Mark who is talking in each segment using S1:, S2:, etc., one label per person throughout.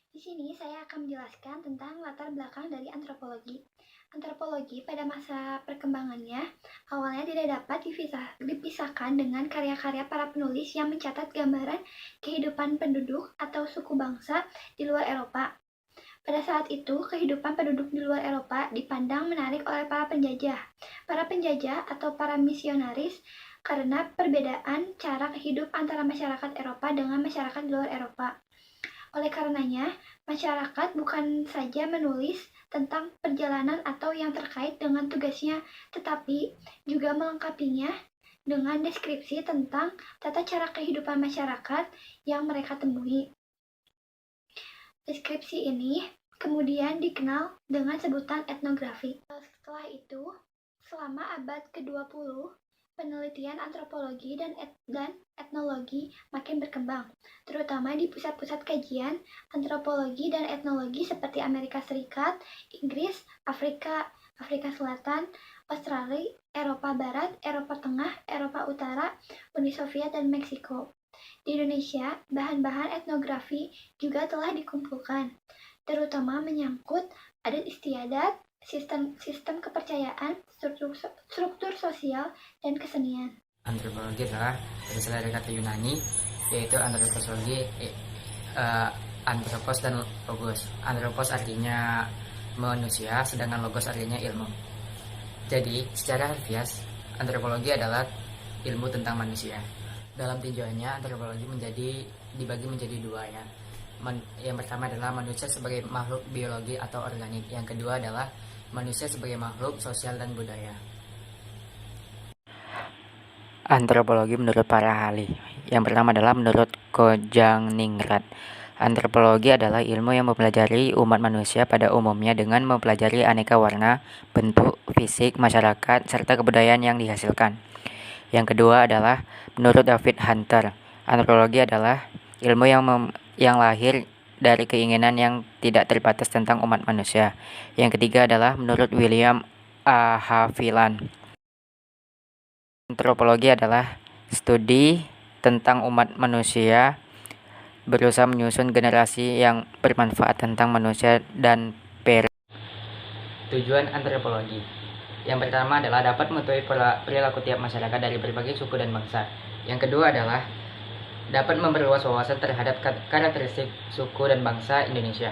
S1: Di sini saya akan menjelaskan tentang latar belakang dari antropologi. Antropologi pada masa perkembangannya awalnya tidak dapat dipisahkan dengan karya-karya para penulis yang mencatat gambaran kehidupan penduduk atau suku bangsa di luar Eropa. Pada saat itu, kehidupan penduduk di luar Eropa dipandang menarik oleh para penjajah atau para misionaris karena perbedaan cara hidup antara masyarakat Eropa dengan masyarakat di luar Eropa. Oleh karenanya, masyarakat bukan saja menulis tentang perjalanan atau yang terkait dengan tugasnya, tetapi juga melengkapinya dengan deskripsi tentang tata cara kehidupan masyarakat yang mereka temui. Deskripsi ini kemudian dikenal dengan sebutan etnografi. Setelah itu, selama abad ke-20, penelitian antropologi dan etnologi makin berkembang, terutama di pusat-pusat kajian antropologi dan etnologi seperti Amerika Serikat, Inggris, Afrika Selatan, Australia, Eropa Barat, Eropa Tengah, Eropa Utara, Uni Soviet, dan Meksiko. Di Indonesia, bahan-bahan etnografi juga telah dikumpulkan, terutama menyangkut adat istiadat, sistem kepercayaan, struktur sosial, dan kesenian.
S2: Antropologi adalah berasal dari kata Yunani, yaitu antroposologi, antropos dan logos. Antropos artinya manusia, sedangkan logos artinya ilmu. Jadi, secara harfiah, antropologi adalah ilmu tentang manusia. Dalam tinjauannya, antropologi dibagi menjadi dua ya. Yang pertama adalah manusia sebagai makhluk biologi atau organik. Yang kedua adalah manusia sebagai makhluk sosial dan budaya. Antropologi menurut para ahli. Yang pertama adalah menurut Kojangningrat. Antropologi adalah ilmu yang mempelajari umat manusia pada umumnya dengan mempelajari aneka warna, bentuk, fisik, masyarakat, serta kebudayaan yang dihasilkan. Yang kedua adalah menurut David Hunter. Antropologi adalah ilmu yang lahir dari keinginan yang tidak terbatas tentang umat manusia. Yang ketiga adalah menurut William A. Haviland. Antropologi adalah studi tentang umat manusia, berusaha menyusun generasi yang bermanfaat tentang manusia dan Tujuan antropologi yang pertama adalah dapat mengetahui perilaku tiap masyarakat dari berbagai suku dan bangsa. Yang kedua adalah dapat memperluas wawasan terhadap karakteristik suku dan bangsa Indonesia.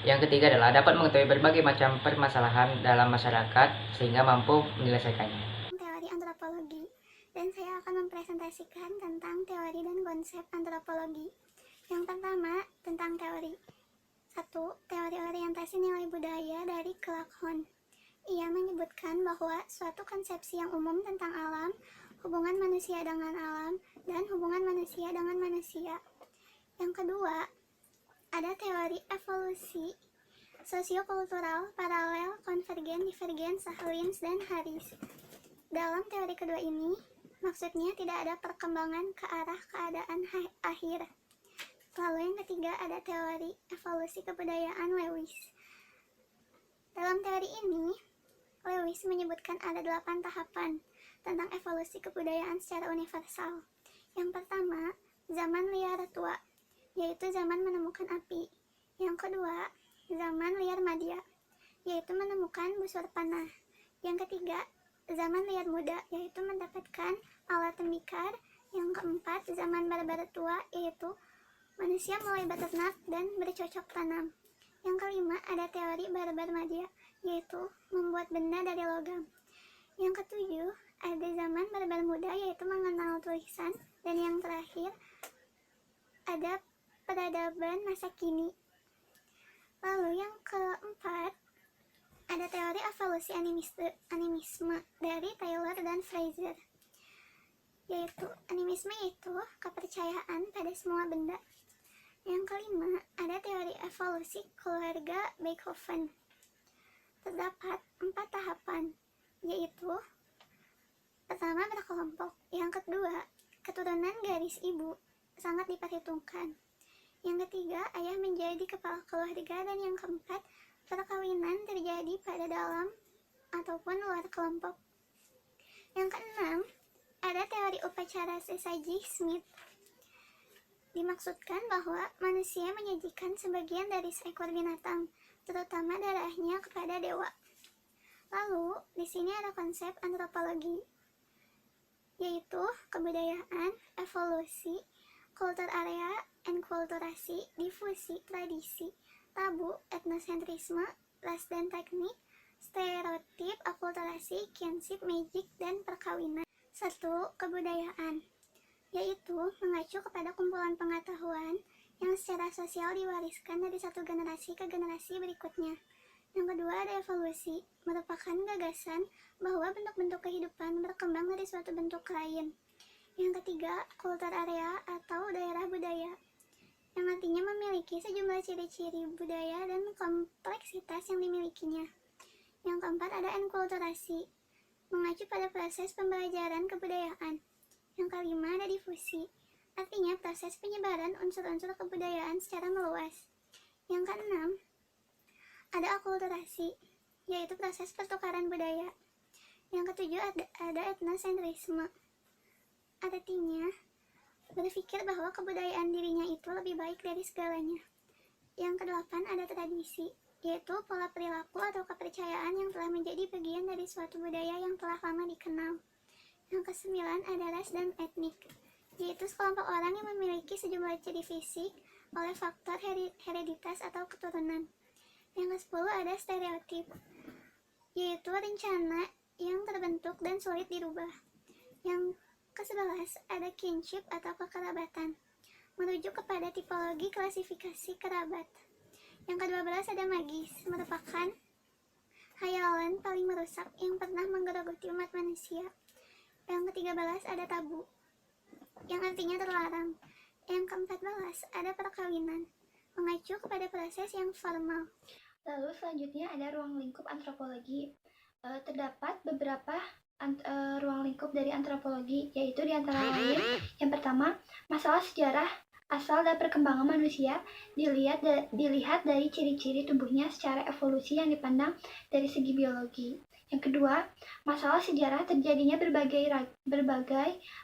S2: Yang ketiga adalah dapat mengetahui berbagai macam permasalahan dalam masyarakat sehingga mampu menyelesaikannya.
S3: Teori antropologi, dan saya akan mempresentasikan tentang teori dan konsep antropologi. Yang pertama, tentang teori. 1. Teori orientasi nilai budaya dari Clark Hunt. Ia menyebutkan bahwa suatu konsepsi yang umum tentang alam, hubungan manusia dengan alam, dan hubungan manusia dengan manusia. Yang kedua, ada teori evolusi sosiokultural, paralel, konvergen, divergen, Sahlins, dan Harris. Dalam teori kedua ini, maksudnya tidak ada perkembangan ke arah keadaan akhir. Lalu yang ketiga ada teori evolusi kebudayaan Lewis. Dalam teori ini, Lewis menyebutkan ada 8 tahapan tentang evolusi kebudayaan secara universal. Yang pertama, zaman liar tua, yaitu zaman menemukan api. Yang kedua, zaman liar madya, yaitu menemukan busur panah. Yang ketiga, zaman liar muda, yaitu mendapatkan alat tembikar. Yang keempat, zaman barbar tua, yaitu manusia mulai beternak dan bercocok tanam. Yang kelima, ada teori barbar madya, yaitu membuat benda dari logam. Yang ketujuh, ada zaman barbar muda, yaitu mengenal tulisan. Dan yang terakhir, ada peradaban masa kini. Lalu yang keempat, ada teori evolusi animisme dari Taylor dan Fraser, yaitu animisme itu kepercayaan pada semua benda. Yang kelima, ada teori evolusi keluarga Beethoven. Terdapat 4 tahapan, yaitu pertama berkelompok, yang kedua keturunan garis ibu sangat diperhitungkan, yang ketiga ayah menjadi kepala keluarga, dan yang keempat perkawinan terjadi pada dalam ataupun luar kelompok. Yang keenam, ada teori upacara sesaji Smith. Dimaksudkan bahwa manusia menyajikan sebagian dari seekor binatang, terutama darahnya kepada dewa. Lalu, di sini ada konsep antropologi, yaitu kebudayaan, evolusi, kultur area, enkulturasi, difusi, tradisi, tabu, etnosentrisme, ras dan teknik, stereotip, akulturasi, kinship, magic, dan perkawinan. 1. Kebudayaan, yaitu mengacu kepada kumpulan pengetahuan yang secara sosial diwariskan dari satu generasi ke generasi berikutnya. Yang kedua ada evolusi, merupakan gagasan bahwa bentuk-bentuk kehidupan berkembang dari suatu bentuk lain. Yang ketiga, kultur area atau daerah budaya, yang artinya memiliki sejumlah ciri-ciri budaya dan kompleksitas yang dimilikinya. Yang keempat ada enkulturasi, mengacu pada proses pembelajaran kebudayaan. Yang kelima ada difusi, artinya proses penyebaran unsur-unsur kebudayaan secara meluas. Yang keenam ada akulturasi, yaitu proses pertukaran budaya. Yang ketujuh ada etnosentrisme, artinya berpikir bahwa kebudayaan dirinya itu lebih baik dari segalanya. Yang kedelapan ada tradisi, yaitu pola perilaku atau kepercayaan yang telah menjadi bagian dari suatu budaya yang telah lama dikenal. Yang kesembilan ada ras dan etnik, yaitu sekelompok orang yang memiliki sejumlah ciri fisik oleh faktor hereditas atau keturunan. Yang ke-10 ada stereotip, yaitu rencana yang terbentuk dan sulit dirubah. Yang ke-11 ada kinship atau kekerabatan, merujuk kepada tipologi klasifikasi kerabat. Yang ke-12 ada magis, merupakan hayalan paling merusak yang pernah menggerogoti umat manusia. Yang ke-13 ada tabu, yang artinya terlarang. Yang ke-14 ada perkawinan, mengacu kepada proses yang formal.
S1: Lalu selanjutnya ada ruang lingkup antropologi. Terdapat beberapa ruang lingkup dari antropologi, yaitu diantara lain yang pertama, masalah sejarah asal dan perkembangan manusia dilihat dari ciri-ciri tubuhnya secara evolusi yang dipandang dari segi biologi. Yang kedua, masalah sejarah terjadinya berbagai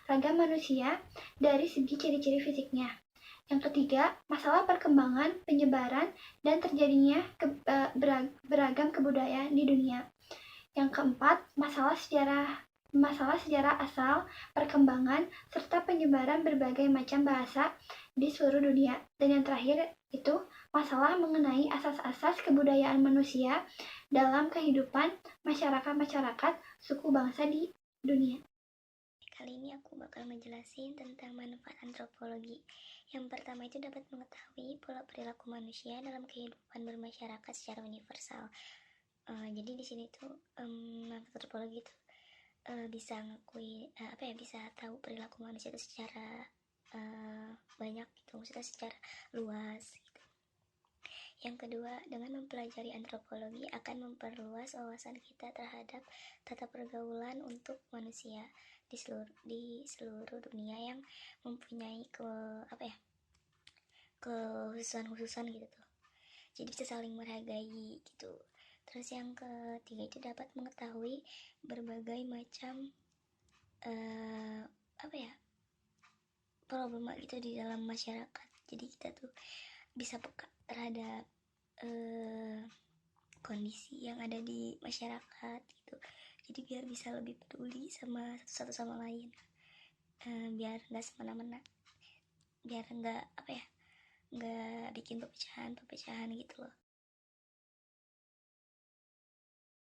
S1: ragam manusia dari segi ciri-ciri fisiknya. Yang ketiga, masalah perkembangan, penyebaran, dan terjadinya beragam kebudayaan di dunia. Yang keempat, masalah sejarah asal, perkembangan, serta penyebaran berbagai macam bahasa di seluruh dunia. Dan yang terakhir itu masalah mengenai asas-asas kebudayaan manusia dalam kehidupan masyarakat suku bangsa di dunia.
S4: Kali ini aku bakal ngejelasin tentang manfaat antropologi. Yang pertama itu dapat mengetahui pola perilaku manusia dalam kehidupan bermasyarakat secara universal. Jadi di sini tuh antropologi itu bisa bisa tahu perilaku manusia itu secara banyak gitu, maksudnya secara luas gitu. Yang kedua, dengan mempelajari antropologi akan memperluas wawasan kita terhadap tata pergaulan untuk manusia di seluruh dunia yang mempunyai kekhususan gitu tuh. Jadi bisa saling menghargai gitu. Terus yang ketiga itu dapat mengetahui berbagai macam problema gitu di dalam masyarakat. Jadi kita tuh bisa peka terhadap kondisi yang ada di masyarakat gitu. Jadi biar bisa lebih peduli sama satu sama lain, biar nggak semena-mena, biar nggak bikin pepecahan gitu loh.